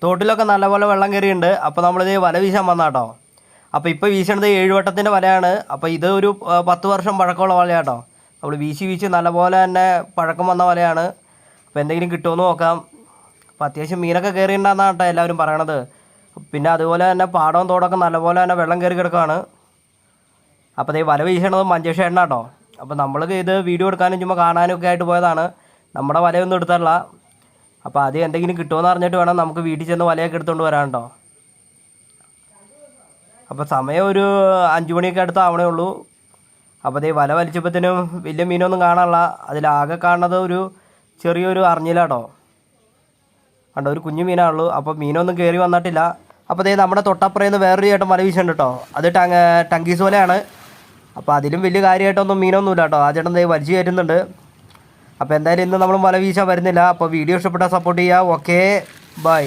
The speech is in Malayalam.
തോട്ടിലൊക്കെ നല്ലപോലെ വെള്ളം കയറിയിട്ടുണ്ട്. അപ്പോൾ നമ്മളിത് വല വീശാൻ വന്നാട്ടോ. അപ്പോൾ ഇപ്പോൾ വീശണത് 7 വട്ടത്തിൻ്റെ വലയാണ്. അപ്പോൾ ഇത് ഒരു 10 വർഷം പഴക്കമുള്ള വലയാട്ടോ. നമ്മൾ വീശി വീശി നല്ലപോലെ തന്നെ പഴക്കം വന്ന വലയാണ്. അപ്പോൾ എന്തെങ്കിലും കിട്ടുമെന്ന് നോക്കാം. അപ്പോൾ അത്യാവശ്യം മീനൊക്കെ കയറിയിട്ടുണ്ടെന്നാണ് കേട്ടോ എല്ലാവരും പറയണത്. പിന്നെ അതുപോലെ തന്നെ പാടവും തോടൊക്കെ നല്ലപോലെ തന്നെ വെള്ളം കയറി കിടക്കുകയാണ്. അപ്പോൾ ഈ വല വീശണത് മഞ്ചേഷേട്ടനാട്ടോ. അപ്പോൾ നമ്മൾ ഇത് വീഡിയോ എടുക്കാനും ചുമ്മാ കാണാനും ഒക്കെ ആയിട്ട് പോയതാണ്. നമ്മുടെ വലയൊന്നും എടുത്തല്ല. അപ്പോൾ ആദ്യം എന്തെങ്കിലും കിട്ടുമെന്ന് അറിഞ്ഞിട്ട് വേണം നമുക്ക് വീട്ടിൽ ചെന്ന് വലയൊക്കെ എടുത്തുകൊണ്ട് വരാൻ കേട്ടോ. അപ്പോൾ സമയം ഒരു 5 മണിയൊക്കെ അടുത്ത് ആവണേ ഉള്ളൂ. അപ്പോൾ ഈ വല വലിച്ചപ്പോഴത്തേനും വലിയ മീനൊന്നും കാണാനില്ല. അതിലാകെ കാണുന്നത് ഒരു ചെറിയൊരു അറിഞ്ഞില്ലാട്ടോ. കണ്ടോ, ഒരു കുഞ്ഞു മീനാണുള്ളൂ. അപ്പോൾ മീനൊന്നും കയറി വന്നിട്ടില്ല. അപ്പോൾ അതേ നമ്മുടെ തൊട്ടപ്പുറയുന്ന വേറൊരു ചേട്ടൻ വല വീശുന്നുണ്ട് കേട്ടോ. അത് ടങ്കീസ് വലയാണ്. അപ്പോൾ അതിലും വലിയ കാര്യമായിട്ടൊന്നും മീനൊന്നുമില്ല കേട്ടോ. ആ ചേട്ടൻ ദേ വലിച്ചു കയറ്റുന്നുണ്ട്. അപ്പോൾ എന്തായാലും ഇന്ന് നമ്മൾ വല വീശാൻ വരുന്നില്ല. അപ്പോൾ വീഡിയോ ഇഷ്ടപ്പെട്ടാൽ സപ്പോർട്ട് ചെയ്യുക. Okay, by.